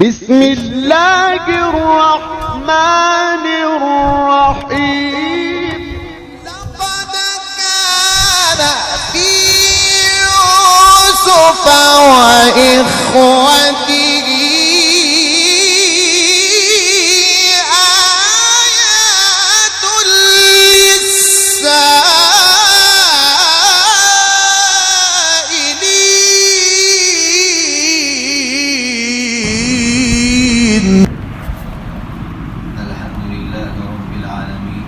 بسم اللہ الرحمن الرحیم لقد كان في يوسف وإخوته آيات للسائلين. الحمد لله رب العالمين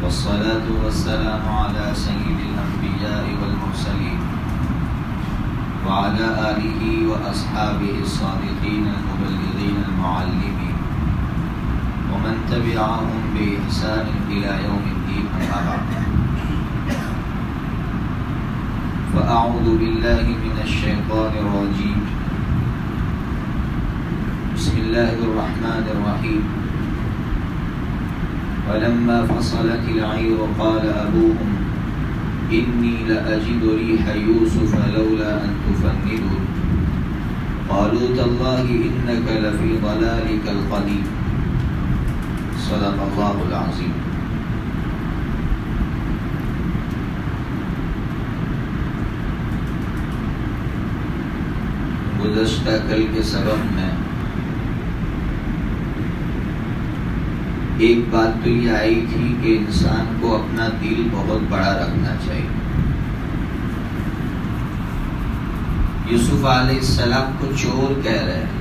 والصلاة والسلام على سيد الأنبياء والمرسلين وعلى آله وأصحابه الصادقين المبلغين المعلمين ومن تبعهم بإحسان إلى يوم الدين. أما بعد فأعوذ بالله من الشيطان الرجيم. بسم الله الرحمن الرحيم. ولما فصلت العير قال أبوهم إني لأجد ريح يوسف لولا أن تفندون قالوا تالله إنك لفي ضلالك القديم. صدق الله العظيم. گزشتہ کل کے سبق میں ایک بات تو یہ آئی تھی کہ انسان کو اپنا دل بہت بڑا رکھنا چاہیے. یوسف علیہ السلام کو چور کہہ رہے ہیں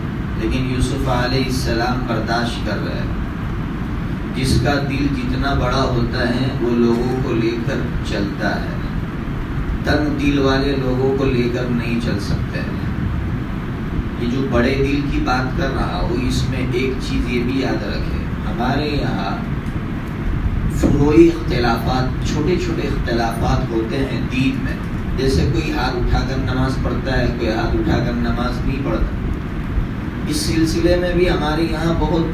لیکن یوسف علیہ السلام برداشت کر رہے ہیں. جس کا دل جتنا بڑا ہوتا ہے وہ لوگوں کو لے کر چلتا ہے. تنگ دل والے لوگوں کو لے کر نہیں چل سکتے ہیں. یہ جو بڑے دل کی بات کر رہا ہوں اس میں ایک چیز یہ بھی یاد رکھے، ہمارے یہاں فروعی اختلافات، چھوٹے چھوٹے اختلافات ہوتے ہیں دین میں. جیسے کوئی ہاتھ اٹھا کر نماز پڑھتا ہے، کوئی ہاتھ اٹھا کر نماز نہیں پڑھتا. اس سلسلے میں بھی ہمارے یہاں بہت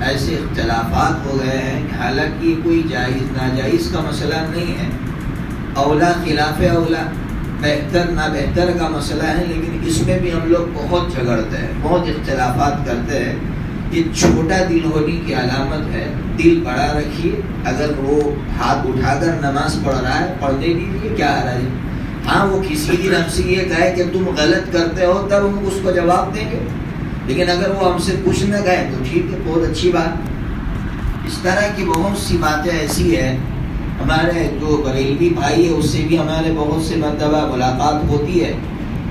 ایسے اختلافات ہو گئے ہیں. حالانکہ یہ کوئی جائز ناجائز کا مسئلہ نہیں ہے، اولا خلاف اولا، بہتر نہ بہتر کا مسئلہ ہے، لیکن اس میں بھی ہم لوگ بہت جھگڑتے ہیں، بہت اختلافات کرتے ہیں. یہ چھوٹا دل ہونے کی علامت ہے. دل بڑا رکھیے. اگر وہ ہاتھ اٹھا کر نماز پڑھ رہا ہے پڑھنے دیجیے، کیا حرج ہے. ہاں وہ کسی دن ہم سے یہ کہے کہ تم غلط کرتے ہو تب ہم اس کو جواب دیں گے، لیکن اگر وہ ہم سے کچھ نہ کہے تو ٹھیک ہے، بہت اچھی بات. اس طرح کی بہت سی باتیں ایسی ہیں. ہمارے جو بریلوی بھائی ہے اس سے بھی ہمارے بہت سے مرتبہ ملاقات ہوتی ہے،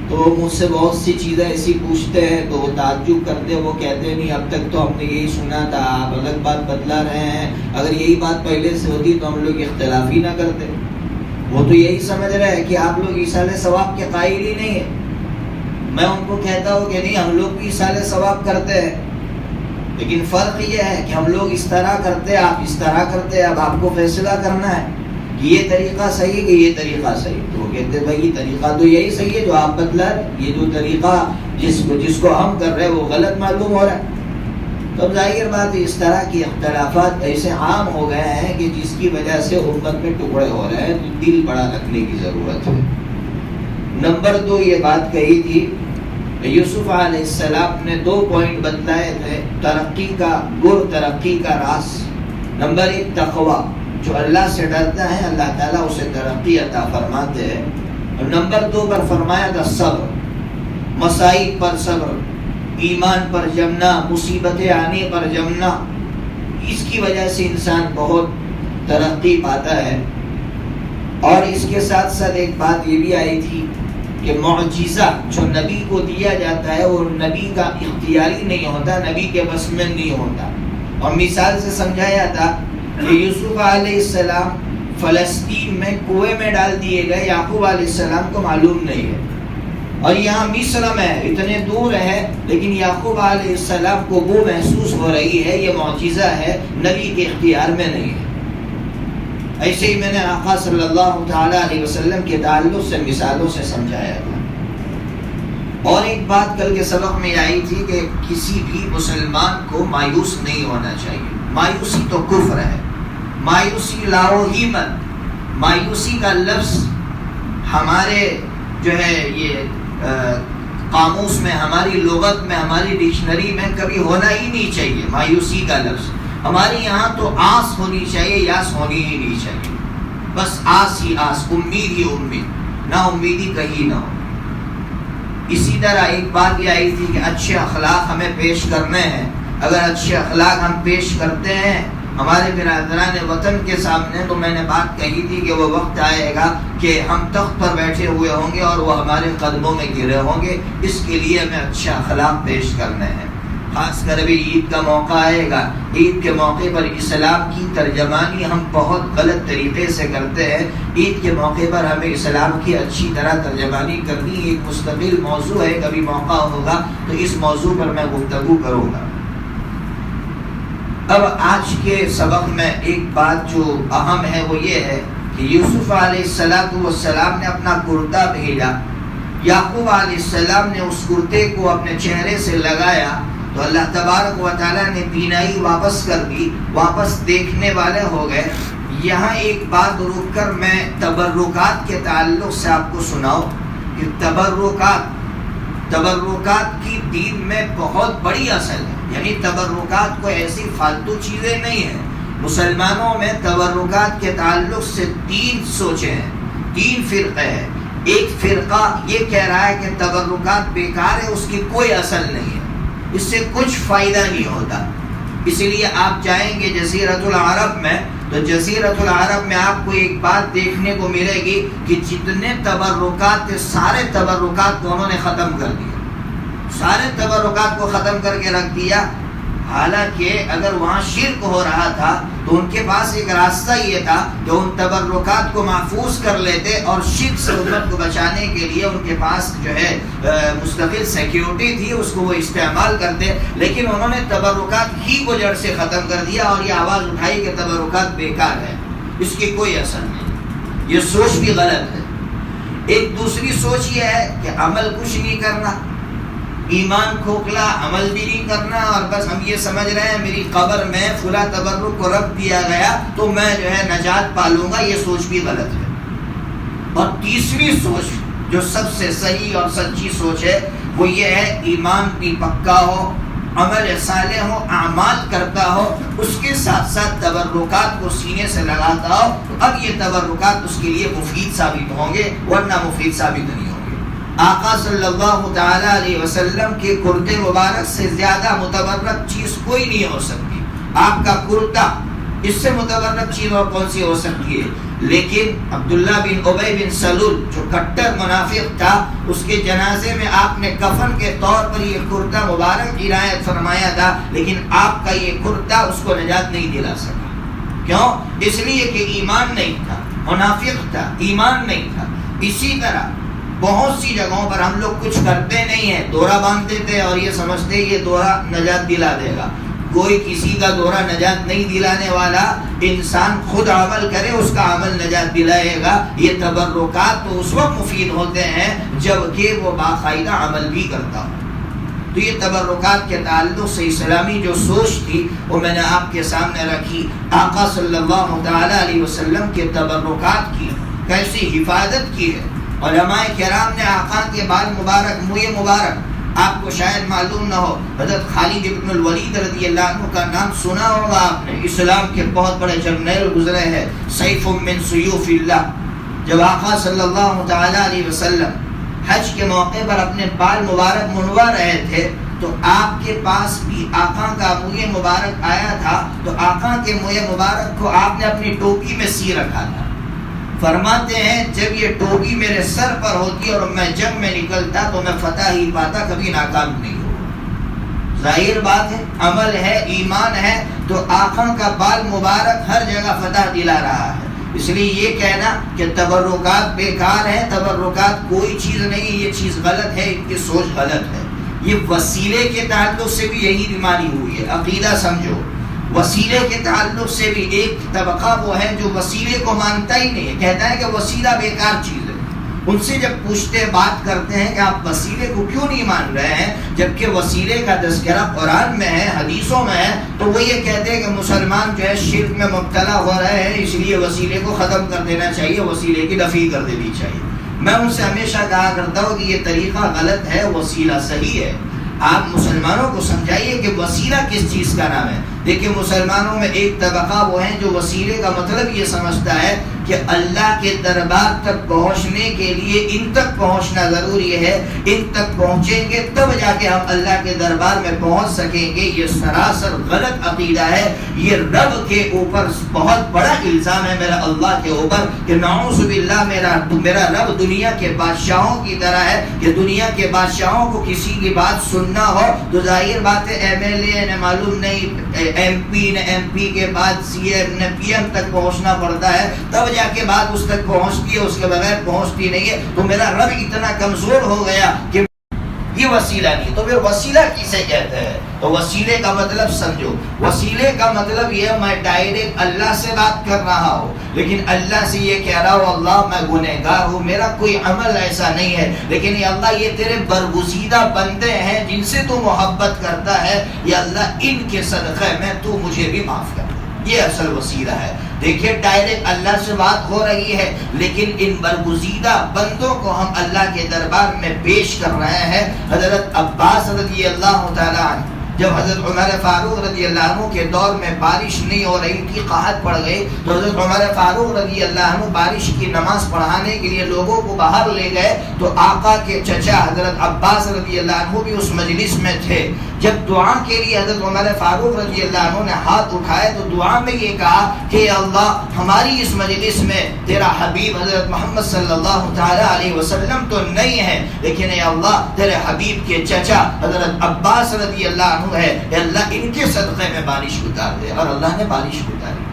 تو مجھ سے بہت سی چیزیں ایسی پوچھتے ہیں تو وہ تعجب کرتے ہیں. وہ کہتے ہیں نہیں اب تک تو ہم نے یہی سنا تھا، آپ الگ بات بتلا رہے ہیں. اگر یہی بات پہلے سے ہوتی تو ہم لوگ اختلاف ہی نہ کرتے. وہ تو یہی سمجھ رہے ہیں کہ آپ لوگ ایصال ثواب کے قائل ہی نہیں ہیں. میں ان کو کہتا ہوں کہ نہیں، ہم لوگ بھی ایصال ثواب کرتے ہیں، لیکن فرق یہ ہے کہ ہم لوگ اس طرح کرتے، آپ اس طرح کرتے. اب آپ کو فیصلہ کرنا ہے کہ یہ طریقہ صحیح کہ یہ طریقہ صحیح. تو وہ کہتے ہیں بھائی یہ طریقہ تو یہی صحیح ہے جو آپ بتلا رہے، یہ جو طریقہ جس کو ہم کر رہے ہیں وہ غلط معلوم ہو رہا ہے. تو ظاہر بات ہے اس طرح کی اختلافات ایسے عام ہو گئے ہیں کہ جس کی وجہ سے امت میں ٹکڑے ہو رہے ہیں. تو دل بڑا رکھنے کی ضرورت ہے. نمبر 2 یہ بات کہی تھی، یوسف علیہ السلام نے 2 پوائنٹ بتلائے تھے ترقی کا گر، ترقی کا راز. نمبر 1 تقوی، جو اللہ سے ڈرتا ہے اللہ تعالیٰ اسے ترقی عطا فرماتے ہیں. اور نمبر 2 پر فرمایا تھا صبر، مصائب پر صبر، ایمان پر جمنا، مصیبتیں آنے پر جمنا. اس کی وجہ سے انسان بہت ترقی پاتا ہے. اور اس کے ساتھ ساتھ ایک بات یہ بھی آئی تھی کہ معجزہ جو نبی کو دیا جاتا ہے وہ نبی کا اختیاری نہیں ہوتا، نبی کے بس میں نہیں ہوتا. اور مثال سے سمجھایا تھا کہ یوسف علیہ السلام فلسطین میں کنویں میں ڈال دیے گئے، یعقوب علیہ السلام کو معلوم نہیں ہے. اور یہاں مصر میں اتنے دور ہے لیکن یعقوب علیہ السلام کو وہ محسوس ہو رہی ہے. یہ معجزہ ہے، نبی کے اختیار میں نہیں ہے. ایسے ہی میں نے آقا صلی اللہ تعالی علیہ وسلم کے تعلق سے مثالوں سے سمجھایا تھا. اور ایک بات کل کے سبق میں آئی تھی کہ کسی بھی مسلمان کو مایوس نہیں ہونا چاہیے. مایوسی تو کفر ہے. مایوسی لاؤ ہی مت. مایوسی کا لفظ ہمارے جو ہے یہ قاموس میں، ہماری لغت میں، ہماری ڈکشنری میں کبھی ہونا ہی نہیں چاہیے مایوسی کا لفظ. ہمارے یہاں تو آس ہونی چاہیے، یاس ہونی ہی نہیں چاہیے. بس آس ہی آس، امید ہی امید، نا امیدی کہیں نہ ہو. اسی طرح ایک بات یہ آئی تھی کہ اچھے اخلاق ہمیں پیش کرنے ہیں. اگر اچھے اخلاق ہم پیش کرتے ہیں ہمارے برادران وطن کے سامنے، تو میں نے بات کہی تھی کہ وہ وقت آئے گا کہ ہم تخت پر بیٹھے ہوئے ہوں گے اور وہ ہمارے قدموں میں گرے ہوں گے. اس کے لیے ہمیں اچھے اخلاق پیش کرنے ہیں. خاص کر ابھی عید کا موقع آئے گا. عید کے موقع پر اسلام کی ترجمانی ہم بہت غلط طریقے سے کرتے ہیں. عید کے موقع پر ہمیں اسلام کی اچھی طرح ترجمانی کرنی ایک مستقل موضوع ہے. کبھی موقع ہوگا تو اس موضوع پر میں گفتگو کروں گا. اب آج کے سبق میں ایک بات جو اہم ہے وہ یہ ہے کہ یوسف علیہ السلام نے اپنا کرتا بھیجا. یعقوب علیہ السلام نے اس کرتے کو اپنے چہرے سے لگایا تو اللہ تبارک و تعالیٰ نے بینائی واپس کر دی، واپس دیکھنے والے ہو گئے. یہاں ایک بات رک کر میں تبرکات کے تعلق سے آپ کو سناؤں کہ تبرکات کی دین میں بہت بڑی اصل ہے. یعنی تبرکات کو ایسی فالتو چیزیں نہیں ہیں. مسلمانوں میں تبرکات کے تعلق سے 3 سوچیں ہیں، 3 فرقے ہیں. ایک فرقہ یہ کہہ رہا ہے کہ تبرکات بیکار ہے، اس کی کوئی اصل نہیں ہے، اس سے کچھ فائدہ نہیں ہوتا. اسی لیے آپ جائیں گے جزیرۃ العرب میں تو جزیرۃ العرب میں آپ کو ایک بات دیکھنے کو ملے گی کہ جتنے تبرکات تھے سارے تبرکات کو انہوں نے ختم کر دیا، سارے تبرکات کو ختم کر کے رکھ دیا. حالانکہ اگر وہاں شرک ہو رہا تھا تو ان کے پاس ایک راستہ یہ تھا کہ ان تبرکات کو محفوظ کر لیتے اور شرک سے امت کو بچانے کے لیے ان کے پاس جو ہے مستقل سیکیورٹی تھی، اس کو وہ استعمال کرتے. لیکن انہوں نے تبرکات ہی کو جڑ سے ختم کر دیا اور یہ آواز اٹھائی کہ تبرکات بیکار ہے، اس کی کوئی اثر نہیں. یہ سوچ بھی غلط ہے. ایک دوسری سوچ یہ ہے کہ عمل کچھ نہیں کرنا، ایمان کھوکھلا، عمل بھی نہیں کرنا، اور بس ہم یہ سمجھ رہے ہیں میری قبر میں فلاں تبرک کو رکھ دیا گیا تو میں جو ہے نجات پالوں گا. یہ سوچ بھی غلط ہے. اور تیسری سوچ جو سب سے صحیح اور سچی سوچ ہے وہ یہ ہے ایمان بھی پکا ہو، عمل صالح ہو، اعمال کرتا ہو، اس کے ساتھ ساتھ تبرکات کو سینے سے لگاتا ہو. اب یہ تبرکات اس کے لیے مفید ثابت ہوں گے، ورنہ مفید ثابت نہیں ہوں گے. آقا صلی اللہ تعالی علیہ وسلم کے کرتے مبارک سے زیادہ متبرک چیز کوئی نہیں ہو سکتی. آپ کا کرتا، اس سے متبرک چیز اور کون سی ہو سکتی ہے؟ لیکن عبداللہ بن ابی بن سلول جو کٹر منافق تھا، اس کے جنازے میں آپ نے کفن کے طور پر یہ کرتا مبارک عنایت فرمایا تھا، لیکن آپ کا یہ کرتا اس کو نجات نہیں دلا سکا. کیوں؟ اس لیے کہ ایمان نہیں تھا، منافق تھا، ایمان نہیں تھا. اسی طرح بہت سی جگہوں پر ہم لوگ کچھ کرتے نہیں ہیں، دورہ باندھتے تھے اور یہ سمجھتے یہ دورہ نجات دلا دے گا. کوئی کسی کا دورہ نجات نہیں دلانے والا. انسان خود عمل کرے، اس کا عمل نجات دلائے گا. یہ تبرکات تو اس وقت مفید ہوتے ہیں جب کہ وہ باقاعدہ عمل بھی کرتا ہو. تو یہ تبرکات کے تعلق سے اسلامی جو سوچ تھی وہ میں نے آپ کے سامنے رکھی. آقا صلی اللہ تعالی علیہ وسلم کے تبرکات کی کیسی حفاظت کی ہے. علماء کرام نے آقا کے بال مبارک، منہ مبارک، آپ کو شاید معلوم نہ ہو، حضرت خالد بن الولید رضی اللہ عنہ کا نام سنا ہوگا آپ نے. اسلام کے بہت بڑے جرنیل گزرے ہیں، سیف من سیوف اللہ. جب آقا صلی اللہ تعالی علیہ وسلم حج کے موقع پر اپنے بال مبارک منڈوا رہے تھے تو آپ کے پاس بھی آقا کا منہ مبارک آیا تھا. تو آقا کے منہ مبارک کو آپ نے اپنی ٹوپی میں سی رکھا تھا. فرماتے ہیں جب یہ ٹوپی میرے سر پر ہوتی اور میں جنگ میں نکلتا تو میں فتح ہی پاتا، کبھی ناکام نہیں ہوا. ظاہر بات ہے، عمل ہے، ایمان ہے، تو آقا کا بال مبارک ہر جگہ فتح دلا رہا ہے. اس لیے یہ کہنا کہ تبرکات بیکار ہے، تبرکات کوئی چیز نہیں، یہ چیز غلط ہے، ان کی سوچ غلط ہے. یہ وسیلے کے تعلق سے بھی یہی بیماری ہوئی ہے. عقیدہ سمجھو، وسیلے کے تعلق سے بھی ایک طبقہ وہ ہے جو وسیلے کو مانتا ہی نہیں ہے، کہتا ہے کہ وسیلہ بیکار چیز ہے. ان سے جب پوچھتے بات کرتے ہیں کہ آپ وسیلے کو کیوں نہیں مان رہے ہیں جبکہ وسیلے کا تذکرہ قرآن میں ہے، حدیثوں میں ہے، تو وہ یہ کہتے ہیں کہ مسلمان جو ہے شرک میں مبتلا ہو رہے ہیں، اس لیے وسیلے کو ختم کر دینا چاہیے، وسیلے کی نفی کر دینی چاہیے. میں ان سے ہمیشہ کہا کرتا ہوں کہ یہ طریقہ غلط ہے، وسیلہ صحیح ہے۔ آپ مسلمانوں کو سمجھائیے کہ وسیلہ کس چیز کا نام ہے۔ دیکھیں مسلمانوں میں ایک طبقہ وہ ہیں جو وسیلے کا مطلب یہ سمجھتا ہے کہ اللہ کے دربار تک پہنچنے کے لیے ان تک پہنچنا ضروری ہے، ان تک پہنچیں گے تب جا کے ہم اللہ کے دربار میں پہنچ سکیں گے۔ یہ سراسر غلط عقیدہ ہے۔ یہ رب کے اوپر بہت بڑا الزام ہے میرا اللہ کے اوپر کہ نعوذ باللہ میرا رب دنیا کے بادشاہوں کی طرح ہے کہ دنیا کے بادشاہوں کو کسی کی بات سننا ہو تو ظاہر بات ہے ایم ایل اے نے معلوم نہیں ایم پی کے بعد سی ایم نے پی ایم تک پہنچنا پڑتا ہے، تب جا کے بات اس تک پہنچتی ہے، اس کے بغیر پہنچتی نہیں ہے۔ تو میرا رب اتنا کمزور ہو گیا کہ یہ وسیلہ نہیں، تو پھر وسیلہ کسے کہتے ہیں؟ تو وسیلے کا مطلب سمجھو، وسیلے کا مطلب یہ میں ڈائریکٹ اللہ سے بات کر رہا ہوں، لیکن اللہ سے یہ کہہ رہا ہوں اللہ میں گنہگار ہوں، میرا کوئی عمل ایسا نہیں ہے، لیکن یہ اللہ یہ تیرے برگزیدہ بندے ہیں جن سے تو محبت کرتا ہے، یا اللہ ان کے صدقے میں تو مجھے بھی معاف کر۔ یہ اصل وسیلہ ہے۔ دیکھیے ڈائریکٹ اللہ سے بات ہو رہی ہے، لیکن ان برگزیدہ بندوں کو ہم اللہ کے دربار میں پیش کر رہے ہیں۔ حضرت عباس رضی اللہ تعالیٰ عنہ جب حضرت عمر فاروق رضی اللہ عنہ کے دور میں بارش نہیں ہو رہی تھی، قحط پڑ گئی، تو حضرت عمر فاروق رضی اللہ عنہ بارش کی نماز پڑھانے کے لیے لوگوں کو باہر لے گئے، تو آقا کے چچا حضرت عباس رضی اللہ عنہ بھی اس مجلس میں تھے۔ جب دعا کے لیے حضرت عمر فاروق رضی اللہ عنہ نے ہاتھ اٹھائے تو دعا میں یہ کہا کہ اللہ ہماری اس مجلس میں تیرا حبیب حضرت محمد صلی اللہ تعالی علیہ وسلم تو نہیں ہے، لیکن اے اللہ تیرے حبیب کے چچا حضرت عباس رضی اللہ عنہ ہے، اے اللہ ان کے صدقے میں بارش اتار دے، اور اللہ نے بارش اتاری۔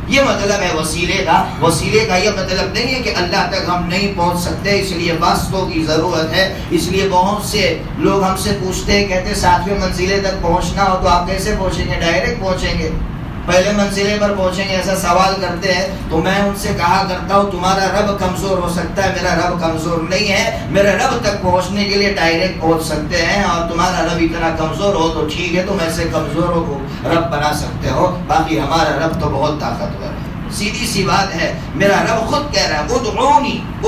یہ مطلب ہے وسیلے کا۔ وسیلے کا یہ مطلب نہیں ہے کہ اللہ تک ہم نہیں پہنچ سکتے، اس لیے واسطوں کی ضرورت ہے۔ اس لیے بہت سے لوگ ہم سے پوچھتے ہیں، کہتے ہیں 7ویں منزلے تک پہنچنا ہو تو آپ کیسے پہنچیں گے؟ ڈائریکٹ پہنچیں گے؟ پہلے منزلے پر پہنچیں گے؟ ایسا سوال کرتے ہیں تو میں ان سے کہا کرتا ہوں تمہارا رب کمزور ہو سکتا ہے، میرا رب کمزور نہیں ہے۔ میرے رب تک پہنچنے کے لیے ڈائریکٹ پہنچ سکتے ہیں، اور تمہارا رب اتنا کمزور ہو تو ٹھیک ہے، تم ایسے کمزوروں کو رب بنا سکتے ہو، باقی ہمارا رب تو بہت طاقتور ہے۔ سیدھی سی بات ہے، میرا رب خود کہہ رہا ہے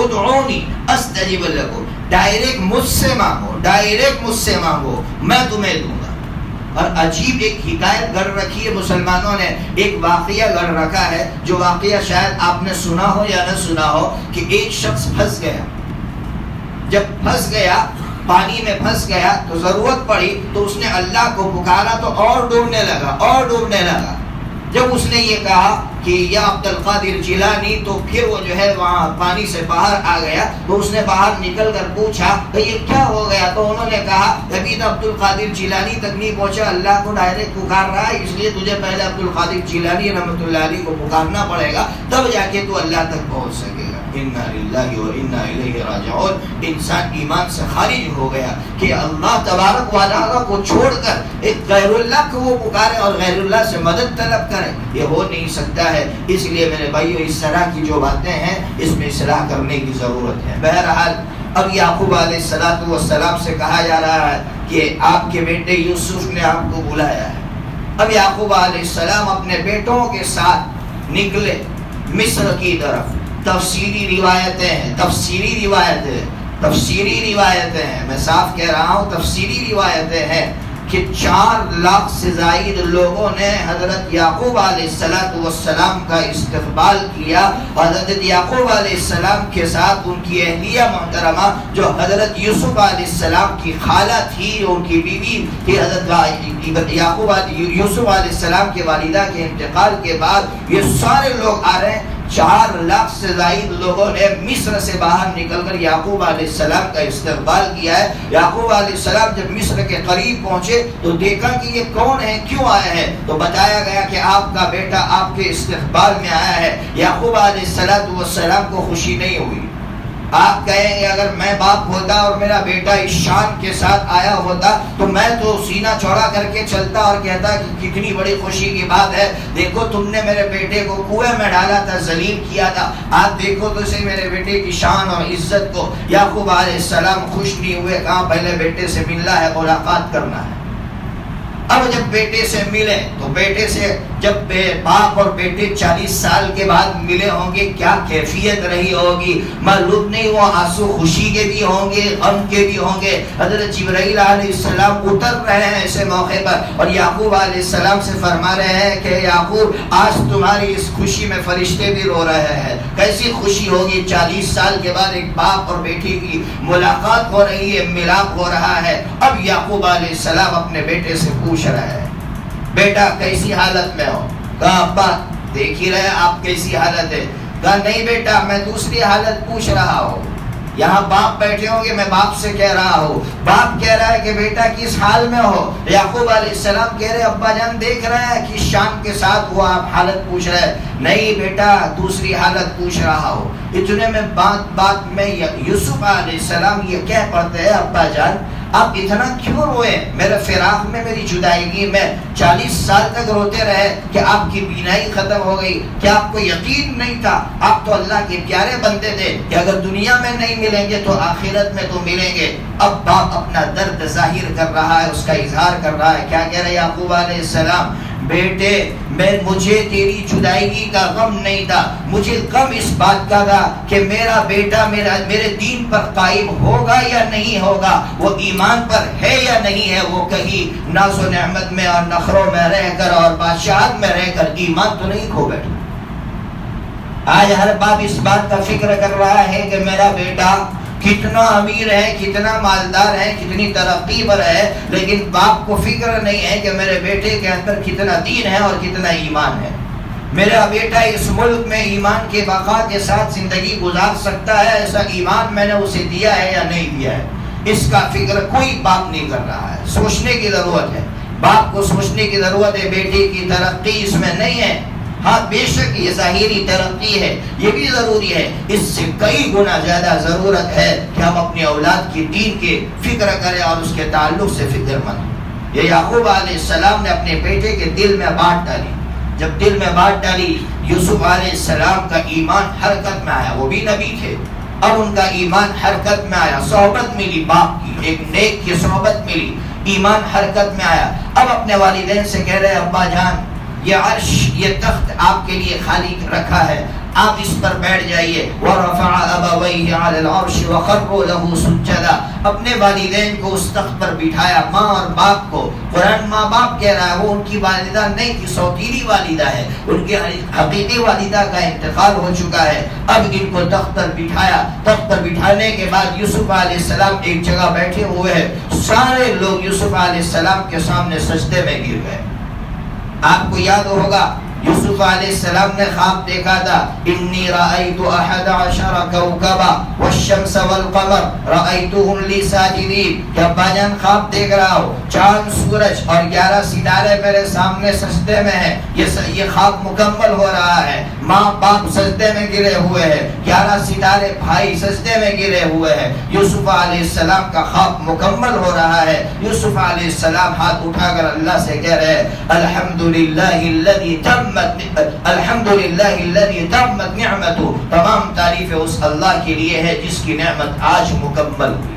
ادعونی استجب لکم، ڈائریکٹ مجھ سے مانگو، ڈائریکٹ مجھ سے مانگو، میں تمہیں دوں گا۔ اور عجیب ایک حکایت گڑھ رکھی ہے مسلمانوں نے، ایک واقعہ گڑھ رکھا ہے، جو واقعہ شاید آپ نے سنا ہو یا نہ سنا ہو، کہ ایک شخص پھنس گیا۔ جب پھنس گیا، پانی میں پھنس گیا تو ضرورت پڑی تو اس نے اللہ کو پکارا تو اور ڈوبنے لگا۔ جب اس نے یہ کہا کہ یا عبد القادر جیلانی، تو پھر وہ جو ہے وہاں پانی سے باہر آ گیا، تو اس نے باہر نکل کر پوچھا کہ یہ کیا ہو گیا؟ تو انہوں نے کہا ابھی تو عبد القادر جیلانی تک نہیں پہنچا، اللہ کو ڈائریکٹ پکار رہا ہے، اس لیے تجھے پہلے عبد القادر جیلانی رحمۃ اللہ علیہ کو پکارنا پڑے گا، تب جا کے تو اللہ تک پہنچ سکے گا۔ انا للہ و انا الیہ راجعون۔ انسان ایمان سے خارج ہو گیا کہ اللہ تبارک و تعالیٰ کو چھوڑ کر ایک غیر اللہ کو وہ پکارے اور غیر اللہ سے مدد طلب کرے، یہ ہو نہیں سکتا ہے۔ اس لیے میرے بھائیو اس طرح کی جو باتیں ہیں اس میں اصلاح کرنے کی ضرورت ہے۔ بہرحال اب یعقوب علیہ السلام سے کہا جا رہا ہے کہ آپ کے بیٹے یوسف نے آپ کو بلایا ہے۔ اب یعقوب علیہ السلام اپنے بیٹوں کے ساتھ نکلے مصر کی طرف۔ تفسیری روایتیں ہیں، میں صاف کہہ رہا ہوں تفسیری روایتیں ہیں کہ 4 لاکھ سے زائد لوگوں نے حضرت یعقوب علیہ السلام کا استقبال کیا۔ حضرت یعقوب علیہ السلام کے ساتھ ان کی اہلیہ محترمہ جو حضرت یوسف علیہ السلام کی خالہ تھی، ان کی بیوی تھی، حضرت یوسف علیہ السلام کے والدہ کے انتقال کے بعد یہ سارے لوگ آ رہے ہیں۔ 4 لاکھ سے زائد لوگوں نے مصر سے باہر نکل کر یعقوب علیہ السلام کا استقبال کیا ہے۔ یعقوب علیہ السلام جب مصر کے قریب پہنچے تو دیکھا کہ یہ کون ہے، کیوں آیا ہے، تو بتایا گیا کہ آپ کا بیٹا آپ کے استقبال میں آیا ہے۔ یعقوب علیہ السلام کو خوشی نہیں ہوئی۔ آپ کہیں گے اگر میں باپ ہوتا اور میرا بیٹا اس شان کے ساتھ آیا ہوتا تو میں تو سینہ چوڑا کر کے چلتا اور کہتا کہ کتنی بڑی خوشی کی بات ہے، دیکھو تم نے میرے بیٹے کو کنویں میں ڈالا تھا، ذلیل کیا تھا، آپ دیکھو تو اسے میرے بیٹے کی شان اور عزت کو۔ یعقوب علیہ السلام خوش نہیں ہوئے، کہاں پہلے بیٹے سے ملنا ہے، ملاقات کرنا ہے۔ اب جب بیٹے سے ملے تو بیٹے سے جب باپ اور بیٹے 40 سال کے بعد ملے ہوں گے کیا کیفیت رہی ہوگی معلوم نہیں. وہ آنسو خوشی کے بھی ہوں گے, غم کے بھی ہوں گے. حضرت جبرائیل علیہ السلام اتر رہے ہیں ایسے موقع پر اور یعقوب علیہ السلام سے فرما رہے ہیں کہ یعقوب آج تمہاری اس خوشی میں فرشتے بھی رو رہے ہیں. کیسی خوشی ہوگی 40 سال کے بعد ایک باپ اور بیٹی کی ملاقات ہو رہی ہے, ملاپ ہو رہا ہے. اب یعقوب علیہ السلام اپنے بیٹے سے پوچھ رہے ہیں بیٹا کیسی حالت میں ہو؟ کہا ابا دیکھ ہی رہے آپ کیسی حالت ہے. کہا نہیں بیٹا میں دوسری حالت پوچھ رہا ہوں. یہاں باپ بیٹھے ہوں گے میں باپ سے کہہ رہا ہوں. باپ کہہ رہا ہے کہ بیٹا کس حال میں ہو؟ یعقوب علیہ السلام کہہ رہے ابا جان دیکھ رہے ہیں کس شان کے ساتھ وہ آپ حالت پوچھ رہے ہیں. نہیں بیٹا دوسری حالت پوچھ رہا ہوں. اتنے میں بات میں یوسف علیہ السلام یہ کہہ پڑتے ہیں ابا جان آپ اتنا کیوں روئے؟ میرے فراق میں میری جدائیگی میں 40 سال تک روتے رہے کہ آپ کی بینائی ختم ہو گئی. کیا آپ کو یقین نہیں تھا؟ آپ تو اللہ کے پیارے بندے تھے کہ اگر دنیا میں نہیں ملیں گے تو آخرت میں تو ملیں گے. اب باپ اپنا درد ظاہر کر رہا ہے, اس کا اظہار کر رہا ہے. کیا کہہ رہے یعقوب علیہ السلام بیٹے مجھے تیری جدائیگی کا غم نہیں تھا, مجھے غم اس بات کا تھا کہ میرا بیٹا میرے دین پر قائم ہوگا یا نہیں ہوگا, وہ ایمان پر ہے یا نہیں ہے, وہ کہیں ناز و نعمت میں اور نخروں میں رہ کر اور بادشاہت میں رہ کر ایمان تو نہیں کھو بیٹھا. آج ہر باپ اس بات کا فکر کر رہا ہے کہ میرا بیٹا کتنا امیر ہے, کتنا مالدار ہے, کتنی ترقی پر ہے, لیکن باپ کو فکر نہیں ہے کہ میرے بیٹے کے اندر کتنا دین ہے اور کتنا ایمان ہے. میرا بیٹا اس ملک میں ایمان کے بقا کے ساتھ زندگی گزار سکتا ہے, ایسا ایمان میں نے اسے دیا ہے یا نہیں دیا ہے, اس کا فکر کوئی باپ نہیں کر رہا ہے. سوچنے کی ضرورت ہے, باپ کو سوچنے کی ضرورت ہے. بیٹے کی ترقی اس میں نہیں ہے. ہاں بے شک یہ ظاہری ترقی ہے, یہ بھی ضروری ہے. اس سے کئی گنا زیادہ ضرورت ہے کہ ہم اپنی اولاد کی دین کے فکر کریں اور اس کے تعلق سے فکر مند. یہ یعقوب علیہ السلام نے اپنے بیٹے کے دل میں بات ڈالی. جب دل میں بات ڈالی یوسف علیہ السلام کا ایمان حرکت میں آیا. وہ بھی نبی تھے, اب ان کا ایمان حرکت میں آیا. صحبت ملی باپ کی, ایک نیک کی صحبت ملی, ایمان حرکت میں آیا. اب اپنے والدین سے کہہ رہے ابا جان یہ عرش یہ تخت آپ کے لیے خالی رکھا ہے, آپ اس پر بیٹھ جائیے. وَرَفَعَ أَبَوَيْهِ عَلَى الْعَرْشِ وَخَرُّوا لَهُ سُجَّدًا. اپنے والدین کو اس تخت پر بٹھایا, ماں اور باپ کو. قرآن ماں باپ کہہ رہا ہے, وہ ان کی والدہ نہیں تھی, سوتیلی والدہ ہے, ان کی حقیقی والدہ کا انتقال ہو چکا ہے. اب ان کو تخت پر بٹھایا. تخت پر بٹھانے کے بعد یوسف علیہ السلام ایک جگہ بیٹھے ہوئے ہیں. سارے لوگ یوسف علیہ السلام کے سامنے سجدے میں گر گئے. آپ کو یاد ہوگا یوسف علیہ السلام نے خواب دیکھا تھا, انی رأیت 11 کوکبا والشمس والقمر رأیتهم لی ساجدین. کہ ابا جان خواب دیکھ رہا ہو, چاند سورج اور 11 ستارے میرے سامنے سجدے میں ہیں. یہ خواب مکمل ہو رہا ہے. ماں باپ سجدے میں گرے ہوئے ہیں, 11 ستارے بھائی سجدے میں گرے ہوئے ہیں. یوسف علیہ السلام کا خواب مکمل ہو رہا ہے. یوسف علیہ السلام ہاتھ اٹھا کر اللہ سے کہہ رہے ہیں الحمدللہ الذی الحمدللہ الذی تمت نعمتہ. تمام تعریف اس اللہ کے لیے ہے جس کی نعمت آج مکمل ہوئی.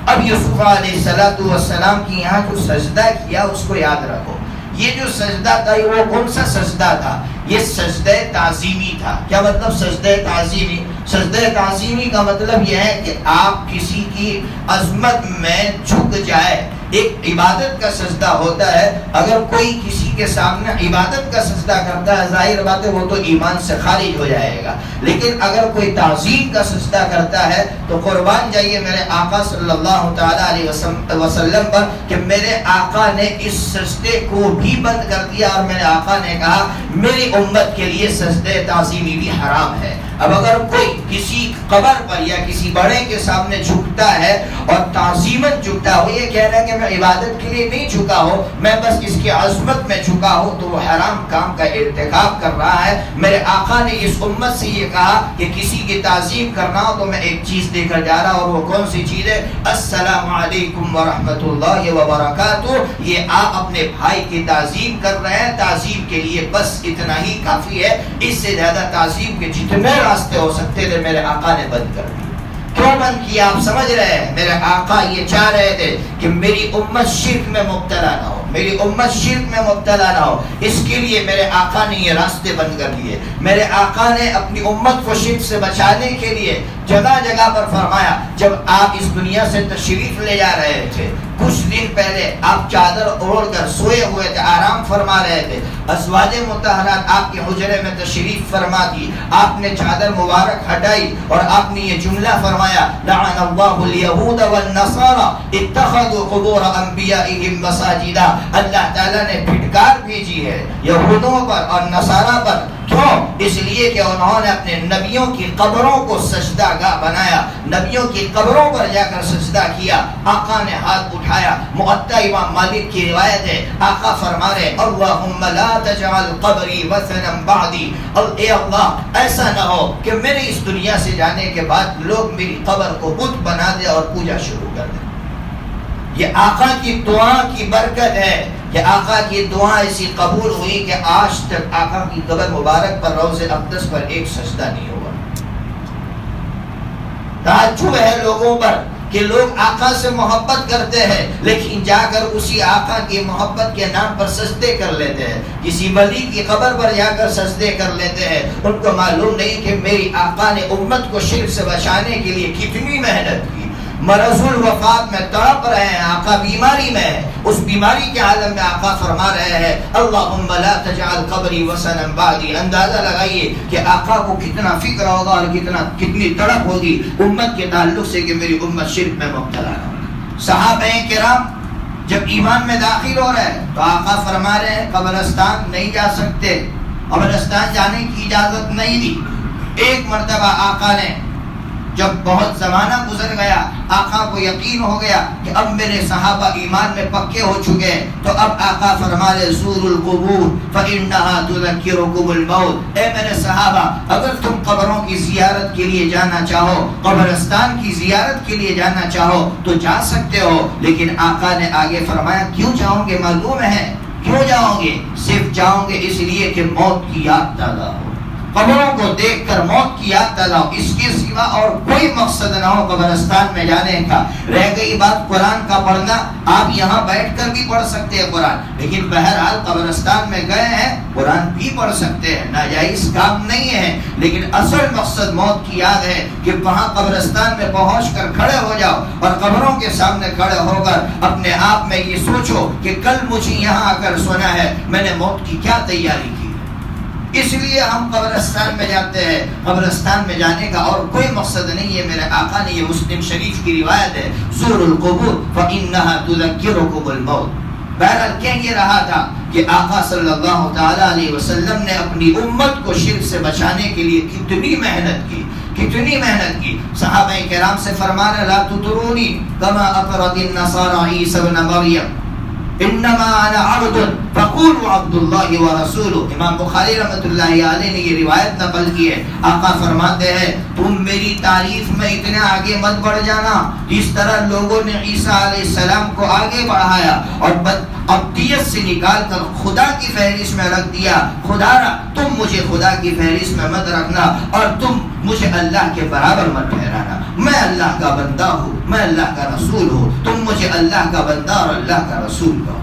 اب یوسف علیہ السلام کی یہاں جو سجدہ کیا اس کو یاد رکھو. یہ جو سجدہ تھا وہ کون سا سجدہ تھا؟ یہ سجدہ تعظیمی تھا. کیا مطلب سجدہ تعظیمی؟ سجدہ تعظیمی کا مطلب یہ ہے کہ آپ کسی کی عظمت میں جھک جائے. ایک عبادت کا سجدہ ہوتا ہے, اگر کوئی کسی کے سامنے عبادت کا سجدہ کرتا ہے ظاہر بات ہے وہ تو ایمان سے خارج ہو جائے گا, لیکن اگر کوئی تعظیم کا سجدہ کرتا ہے تو قربان جائیے میرے آقا صلی اللہ تعالی علیہ وسلم پر کہ میرے آقا نے اس سجدے کو بھی بند کر دیا اور میرے آقا نے کہا میری امت کے لیے سجدہ تعظیمی بھی حرام ہے. اب اگر کوئی کسی قبر پر یا کسی بڑے کے سامنے جھکتا ہے اور تعظیمن جھکتا ہو, یہ کہہ رہا ہے کہ میں عبادت کے لیے نہیں جھکا ہوں, میں بس اس کی عظمت میں جھکا ہوں, تو وہ حرام کام کا ارتکاب کر رہا ہے. میرے آقا نے اس امت سے یہ کہا کہ کسی کی تعظیم کرنا ہو تو میں ایک چیز دے کر جا رہا ہوں, اور وہ کون سی چیز ہے؟ السلام علیکم ورحمۃ اللہ وبرکاتہ. یہ آپ اپنے بھائی کی تعظیم کر رہے ہیں, تعظیم کے لیے بس اتنا ہی کافی ہے. اس سے زیادہ تعظیم کے جتنے راستے ہو سکتے تھے میرے آقا نے بند کر دی. کیوں بند کیا آپ سمجھ رہے ہیں؟ میرے آقا یہ چاہ رہے تھے کہ میری امت شرک میں مبتلا نہ ہو, میری امت شرک میں مبتلا نہ ہو، اس کے لیے میرے آقا نے یہ راستے بند کر لیے۔ میرے آقا نے اپنی امت کو شرک سے بچانے کے لیے جگہ جگہ پر فرمایا۔ جب آپ اس دنیا سے تشریف لے جا رہے تھے، کچھ دن پہلے آپ چادر اوڑھ کر سوئے ہوئے تھے، آرام فرما رہے تھے، ازواج مطہرات آپ کے حجرے میں تشریف فرما دی، آپ نے چادر مبارک ہٹائی اور آپ نے یہ جملہ فرمایا، لعن اللہ الیہود والنصارى اتخذوا قبور انبیائهم مساجدا۔ اللہ تعالیٰ نے پھٹکار بھیجی ہے یہودوں پر اور نصارہ پر، کیوں؟ اس لیے کہ انہوں نے اپنے نبیوں کی قبروں کو سجدہ گاہ بنایا، نبیوں کی قبروں پر جا کر سجدہ کیا۔ آقا نے ہاتھ اٹھایا، معطا امام مالک کی روایت ہے، آقا فرما رہے اللہم لا تجعل قبری وثنا بعدی، اے اللہ ایسا نہ ہو کہ میرے اس دنیا سے جانے کے بعد لوگ میری قبر کو بت بنا دے اور پوجا شروع کر دیں۔ یہ آقا کی دعا کی برکت ہے کہ آقا کی دعا ایسی قبول ہوئی کہ آج تک آقا کی قبر مبارک پر روض اقدس پر ایک سجدہ نہیں ہوا۔ تعجب ہے لوگوں پر کہ لوگ آقا سے محبت کرتے ہیں لیکن جا کر اسی آقا کی محبت کے نام پر سجدے کر لیتے ہیں، کسی ولی کی قبر پر جا کر سجدے کر لیتے ہیں۔ ان کو معلوم نہیں کہ میری آقا نے امت کو شرک سے بچانے کے لیے کتنی محنت کی۔ مرض الوفات میں تڑپ رہے ہیں، آقا بیماری میں ہے، اس بیماری کے عالم میں آقا فرما رہے ہیں اللہم لا تجعل قبری وثنا بعدی۔ اندازہ لگائیے کہ آقا کو کتنا فکر ہوگا اور کتنی تڑپ ہوگی امت کے تعلق سے کہ میری امت شرک میں مبتلا نہ ہو۔ صحابہ کرام جب ایمان میں داخل ہو رہے ہیں تو آقا فرما رہے ہیں قبرستان نہیں جا سکتے، قبرستان جانے کی اجازت نہیں دی۔ ایک مرتبہ آقا نے جب بہت زمانہ گزر گیا، آقا کو یقین ہو گیا کہ اب میرے صحابہ ایمان میں پکے ہو چکے ہیں، تو اب آقا فرما رہے زوروا القبور فإنها تذکرکم الموت۔ اے میرے صحابہ اگر تم قبروں کی زیارت کے لیے جانا چاہو، قبرستان کی زیارت کے لیے جانا چاہو تو جا سکتے ہو، لیکن آقا نے آگے فرمایا کیوں جاؤ گے؟ معلوم ہے کیوں جاؤ گے؟ صرف جاؤ گے اس لیے کہ موت کی یاد تازہ ہو، قبروں کو دیکھ کر موت کی یاد دلاؤ، اس کے سوا اور کوئی مقصد نہ ہو قبرستان میں جانے کا۔ رہ گئی بات قرآن کا پڑھنا، آپ یہاں بیٹھ کر بھی پڑھ سکتے ہیں قرآن، لیکن بہرحال قبرستان میں گئے ہیں قرآن بھی پڑھ سکتے ہیں، ناجائز کام نہیں ہے، لیکن اصل مقصد موت کی یاد ہے کہ وہاں قبرستان میں پہنچ کر کھڑے ہو جاؤ اور قبروں کے سامنے کھڑے ہو کر اپنے آپ میں یہ سوچو کہ کل مجھے یہاں آ کر سنا ہے میں نے موت کی کیا تیاری کی۔ اس لیے ہم قبرستان میں جاتے ہیں، قبرستان میں جانے کا اور کوئی مقصد نہیں ہے۔ میرے آقا نے، یہ مسلم شریف کی روایت ہے، زوروا القبور فإنها تذکرکم الموت۔ بہرحال کہہ یہ رہا تھا کہ آقا صلی اللہ تعالی علیہ وسلم نے اپنی امت کو شرک سے بچانے کے لیے کتنی محنت کی، کتنی محنت کی۔ صحابہ کرام سے فرما رہے لا تطرونی کما اطرد النصارى عیسی ابن مریم انما انا عبد فقولوا عبد اللہ ورسولہ۔ امام بخاری رحمۃ اللہ علیہ نے یہ روایت نقل کی ہے، آقا فرماتے ہیں تم میری تعریف میں اتنے آگے مت بڑھ جانا جس طرح لوگوں نے عیسیٰ علیہ السلام کو آگے بڑھایا اور عبدیت سے نکال کر خدا کی فہرست میں رکھ دیا۔ خدا تم مجھے خدا کی فہرست میں مت رکھنا اور تم مجھے اللہ کے برابر مت ٹھہرانا، میں اللہ کا بندہ ہوں، میں اللہ کا رسول ہوں، تم مجھے اللہ کا بندہ اور اللہ کا رسول کہو۔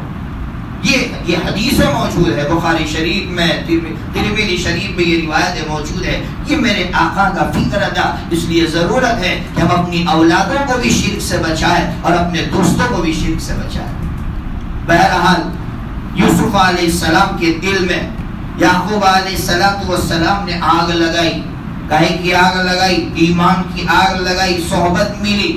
یہ حدیث موجود ہے بخاری شریف میں، ترمذی شریف میں یہ روایت موجود ہے۔ یہ میرے آقا کا فکر تھا، اس لیے ضرورت ہے کہ ہم اپنی اولادوں کو بھی شرک سے بچائیں اور اپنے دوستوں کو بھی شرک سے بچائیں۔ بہرحال یوسف علیہ السلام کے دل میں یعقوب علیہ السلام نے آگ لگائی، کہے کی آگ لگائی، ایمان کی آگ لگائی، صحبت ملی،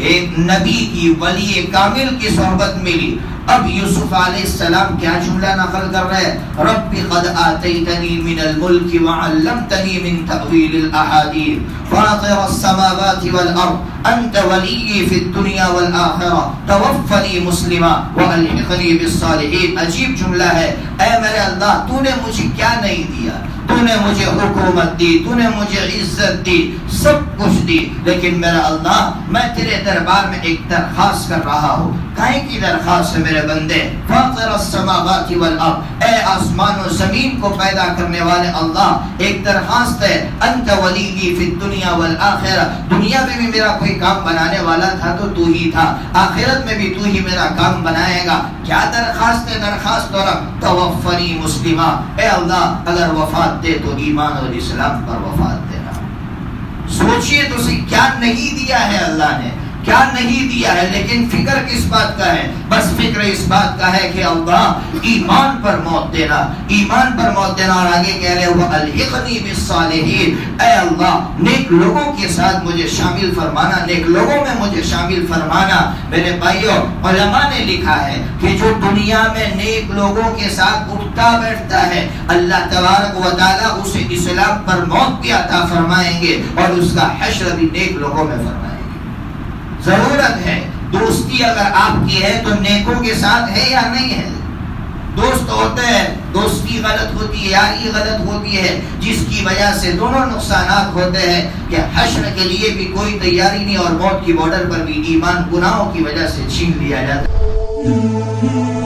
ایک نبی کی، ولی کامل کی صحبت ملی۔ اب یوسف علیہ السلام کیا جملہ نقل کر رہے ہیں، رب قد آتیتنی من الملک وعلمتنی من تأویل الاحادیث فاطر السماوات والارض انت ولی فی الدنیا والآخرہ توفنی مسلما والحقنی بالصالحین۔ عجیب جملہ ہے، اے میرے اللہ تو نے مجھے کیا نہیں دیا، تو نے مجھے حکومت دی، تو نے مجھے عزت دی، سب کچھ دی، لیکن میرا اللہ میں تیرے دربار میں ایک درخواست کر رہا ہوں۔ کہیں کی درخواست ہے میرے بندے، فاطر السماوات والارض، اے آسمان و زمین کو پیدا کرنے والے اللہ، ایک درخواست ہے، انت ولیی فی الدنیا والآخرہ، دنیا میں بھی میرا کوئی کام بنانے والا تھا تو تو ہی تھا، آخرت میں بھی تو ہی میرا کام بنائے گا۔ کیا درخواست ہے؟ درخواست اور توفنی مسلمہ، اے اللہ اگر وفات دے تو ایمان اور اسلام پر وفات دینا۔ سوچئے تو صحیح، کیا نہیں دیا ہے اللہ نے، کیا نہیں دیا ہے، لیکن فکر کس بات کا ہے؟ بس فکر اس بات کا ہے کہ اللہ ایمان پر موت دینا، ایمان پر موت دینا۔ اور آگے کہہ رہے وہ الحقنی بالصالحین، اے اللہ نیک لوگوں کے ساتھ مجھے شامل فرمانا، نیک لوگوں میں مجھے شامل فرمانا۔ میرے بھائیوں، علماء نے لکھا ہے کہ جو دنیا میں نیک لوگوں کے ساتھ اٹھتا بیٹھتا ہے، اللہ تبارک و تعالیٰ اسے اسلام پر موت بھی عطا فرمائیں گے اور اس کا حشر بھی نیک لوگوں میں فرمائیں گے۔ ضرورت ہے دوستی اگر آپ کی ہے تو نیکوں کے ساتھ ہے یا نہیں ہے؟ دوست ہوتے ہیں، دوستی غلط ہوتی ہے، یاری غلط ہوتی ہے، جس کی وجہ سے دونوں نقصانات ہوتے ہیں کہ حشر کے لیے بھی کوئی تیاری نہیں اور موت کی بارڈر پر بھی ایمان گناہوں کی وجہ سے چھین لیا جاتا ہے۔